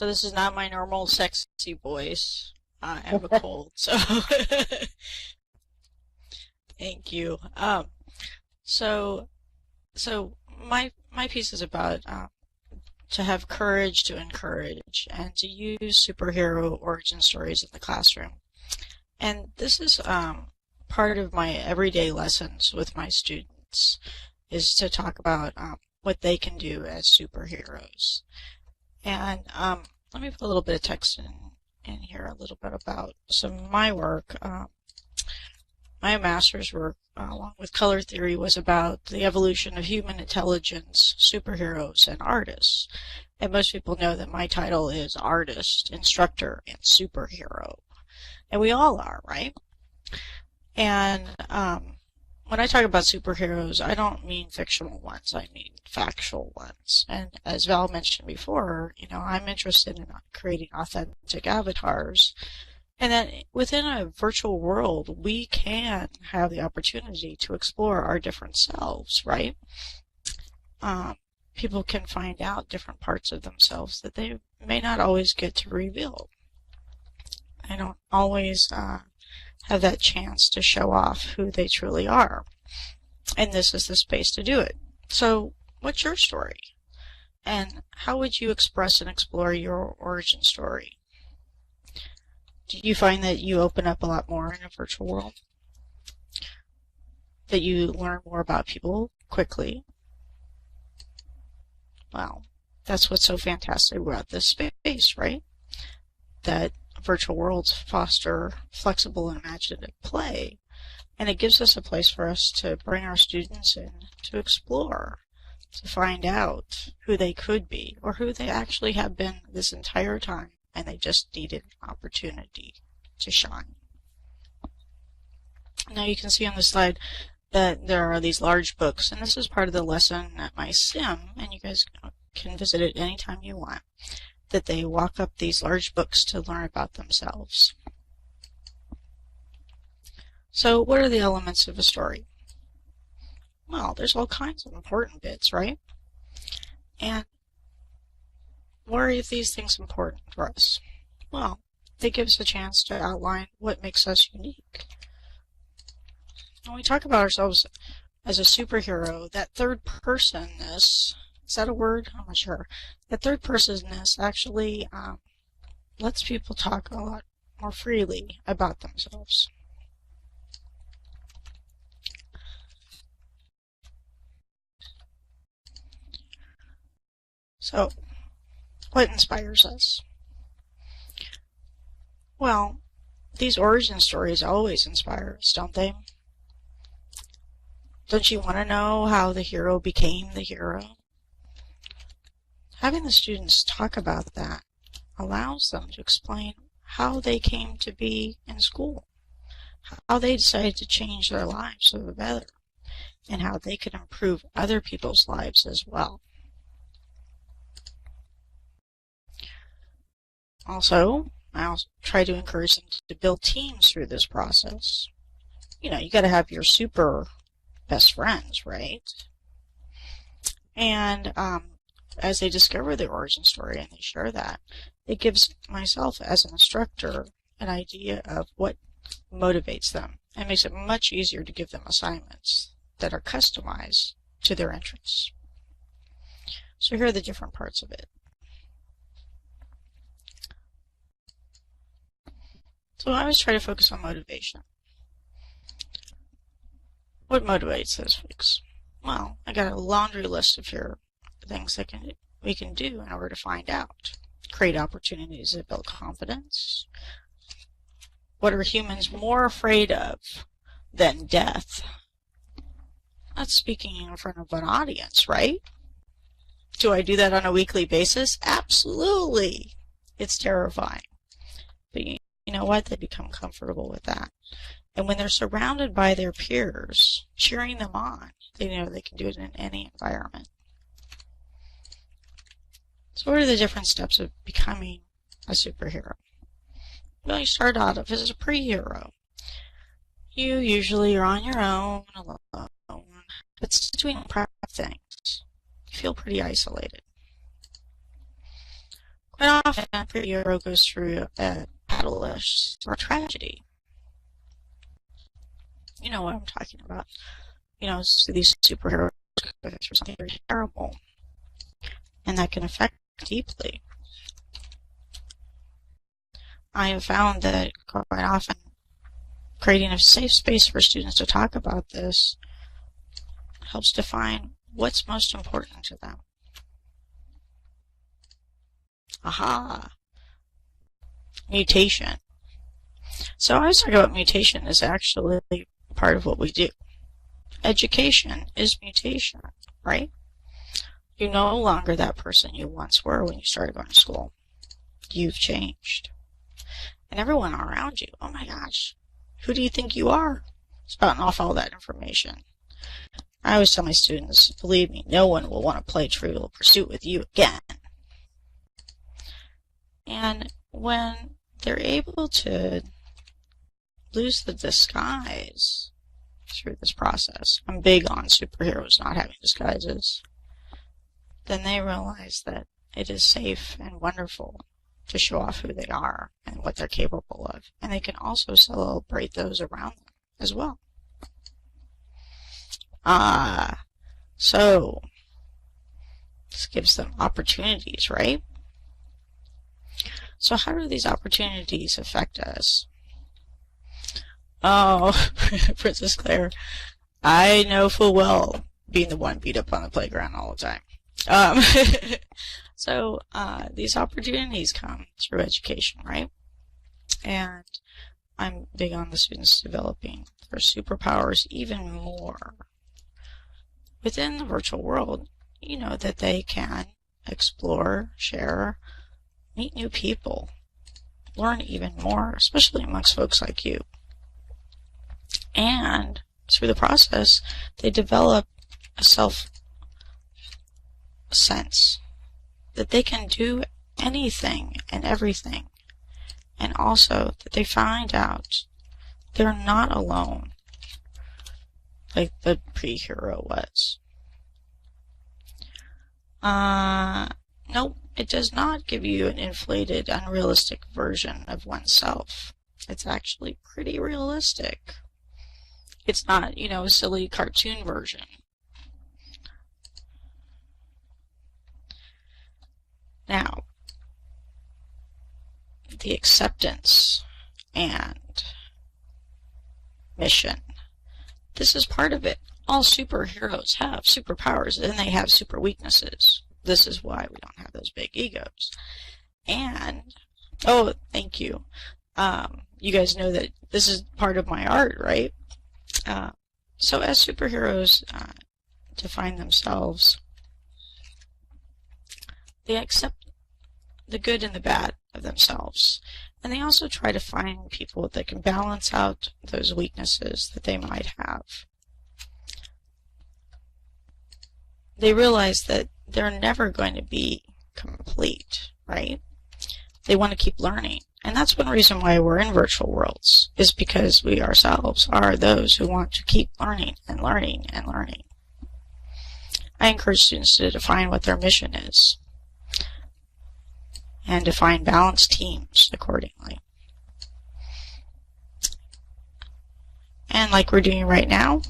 So this is not my normal sexy voice. I have a cold, so thank you. So my piece is about to have courage to encourage and to use superhero origin stories in the classroom. And this is part of my everyday lessons with my students, is to talk about what they can do as superheroes. And let me put a little bit of text in here, a little bit about some of my work. My master's work, along with color theory, was about the evolution of human intelligence, superheroes, and artists. And most people know that my title is artist, instructor, and superhero. And we all are, right? And when I talk about superheroes, I don't mean fictional ones, I mean factual ones. And as Val mentioned before, I'm interested in creating authentic avatars. And that within a virtual world, we can have the opportunity to explore our different selves, right? People can find out different parts of themselves that they may not always get to reveal. They don't always have that chance to show off who they truly are. And this is the space to do it. So, what's your story? And how would you express and explore your origin story? Do you find that you open up a lot more in a virtual world? That you learn more about people quickly? Well, that's what's so fantastic about this space, right? That virtual worlds foster flexible and imaginative play, and it gives us a place for us to bring our students in to explore, to find out who they could be, or who they actually have been this entire time, and they just needed an opportunity to shine. Now you can see on the slide that there are these large books, and this is part of the lesson at my sim, and you guys can visit it anytime you want, that they walk up these large books to learn about themselves. So what are the elements of a story? Well, there's all kinds of important bits, right? And why are these things important for us? Well, they give us a chance to outline what makes us unique. When we talk about ourselves as a superhero, that third personness, is that a word? I'm not sure. That third personness actually lets people talk a lot more freely about themselves. So, what inspires us? Well, these origin stories always inspire us, don't they? Don't you want to know how the hero became the hero? Having the students talk about that allows them to explain how they came to be in school, how they decided to change their lives for the better, and how they could improve other people's lives as well. Also, I'll try to encourage them to build teams through this process. You got to have your super best friends, right? And as they discover their origin story and they share that, it gives myself as an instructor an idea of what motivates them and makes it much easier to give them assignments that are customized to their interests. So here are the different parts of it. So I always try to focus on motivation. What motivates those folks? Well, I got a laundry list of here things that we can do in order to find out. Create opportunities that build confidence. What are humans more afraid of than death? That's speaking in front of an audience, right? Do I do that on a weekly basis? Absolutely. It's terrifying. But you know what? They become comfortable with that. And when they're surrounded by their peers, cheering them on, they know they can do it in any environment. So what are the different steps of becoming a superhero? Well, you start out as a pre-hero. You usually are on your own, alone, but still doing prep things. You feel pretty isolated. Quite often, every hero goes through a catalyst or tragedy. You know what I'm talking about. You know, so these superheroes go through something very terrible, and that can affect deeply. I have found that quite often creating a safe space for students to talk about this helps define what's most important to them. Aha! Mutation. So I always talk about mutation is actually part of what we do. Education is mutation, right? You're no longer that person you once were when you started going to school. You've changed. And everyone around you, oh my gosh, who do you think you are? Spouting off all that information. I always tell my students, believe me, no one will want to play Trivial Pursuit with you again. And when they're able to lose the disguise through this process, I'm big on superheroes not having disguises, then they realize that it is safe and wonderful to show off who they are and what they're capable of. And they can also celebrate those around them as well. So this gives them opportunities, right? So how do these opportunities affect us? Oh, Princess Claire, I know full well being the one beat up on the playground all the time. So these opportunities come through education, right? And I'm big on the students developing their superpowers even more. Within the virtual world, you know that they can explore, share, meet new people, learn even more, especially amongst folks like you. And through the process, they develop a self-sense that they can do anything and everything. And also that they find out they're not alone like the pre-hero was. Nope, it does not give you an inflated, unrealistic version of oneself. It's actually pretty realistic. It's not, you know, a silly cartoon version. Now, the acceptance and mission. This is part of it. All superheroes have superpowers, and they have super weaknesses. This is why we don't have those big egos. And, oh, thank you. You guys know that this is part of my art, right? So as superheroes define themselves, they accept the good and the bad of themselves. And they also try to find people that can balance out those weaknesses that they might have. They realize that they're never going to be complete, right? They want to keep learning. And that's one reason why we're in virtual worlds, is because we ourselves are those who want to keep learning and learning and learning. I encourage students to define what their mission is and define balanced teams accordingly. And like we're doing right now,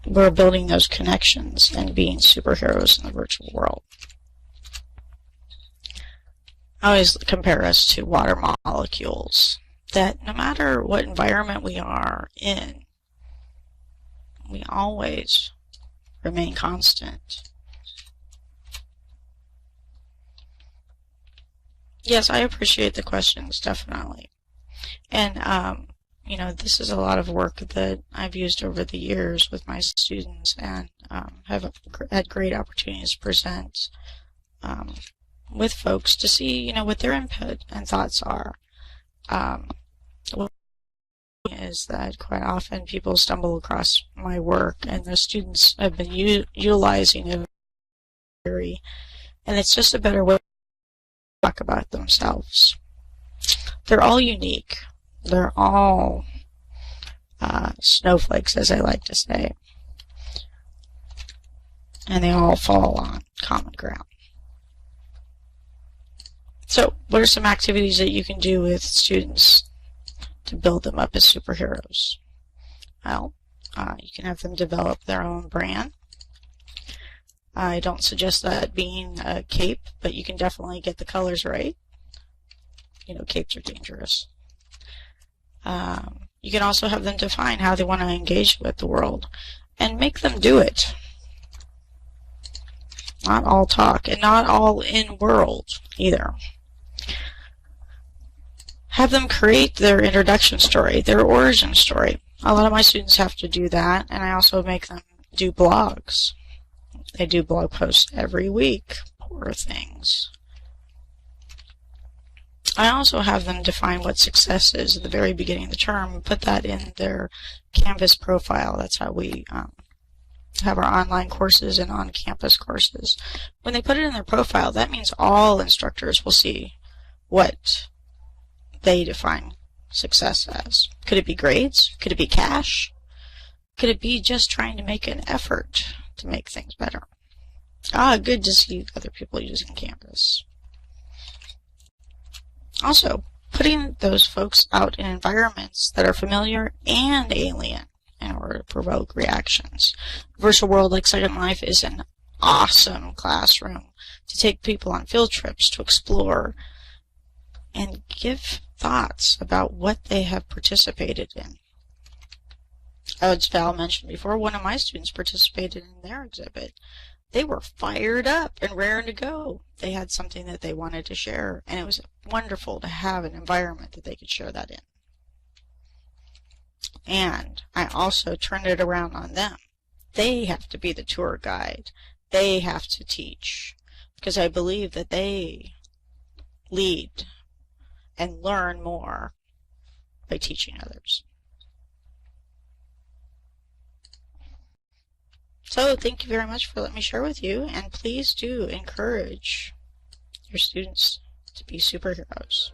we're building those connections and being superheroes in the virtual world. I always compare us to water molecules, that no matter what environment we are in, we always remain constant. Yes, I appreciate the questions, definitely. And, you know, this is a lot of work that I've used over the years with my students, and have had great opportunities to present with folks to see, you know, what their input and thoughts are. What is that quite often people stumble across my work, and the students have been utilizing it, and it's just a better way to talk about themselves. They're all unique. They're all snowflakes, as I like to say. And they all fall on common ground. So, what are some activities that you can do with students to build them up as superheroes? Well, you can have them develop their own brand. I don't suggest that being a cape, but you can definitely get the colors right. You know, capes are dangerous. You can also have them define how they want to engage with the world and make them do it. Not all talk and not all in world either. Have them create their introduction story, their origin story. A lot of my students have to do that, and I also make them do blogs. They do blog posts every week. Poor things. I also have them define what success is at the very beginning of the term and put that in their Canvas profile. That's how we have our online courses and on-campus courses. When they put it in their profile, that means all instructors will see what they define success as. Could it be grades? Could it be cash? Could it be just trying to make an effort to make things better? Good to see other people using Canvas. Also, putting those folks out in environments that are familiar and alien in order to provoke reactions. Virtual world like Second Life is an awesome classroom to take people on field trips to explore and give thoughts about what they have participated in. As Val mentioned before, one of my students participated in their exhibit. They were fired up and raring to go. They had something that they wanted to share, and it was wonderful to have an environment that they could share that in. And I also turned it around on them. They have to be the tour guide. They have to teach, because I believe that they lead and learn more by teaching others. So thank you very much for letting me share with you, and please do encourage your students to be superheroes.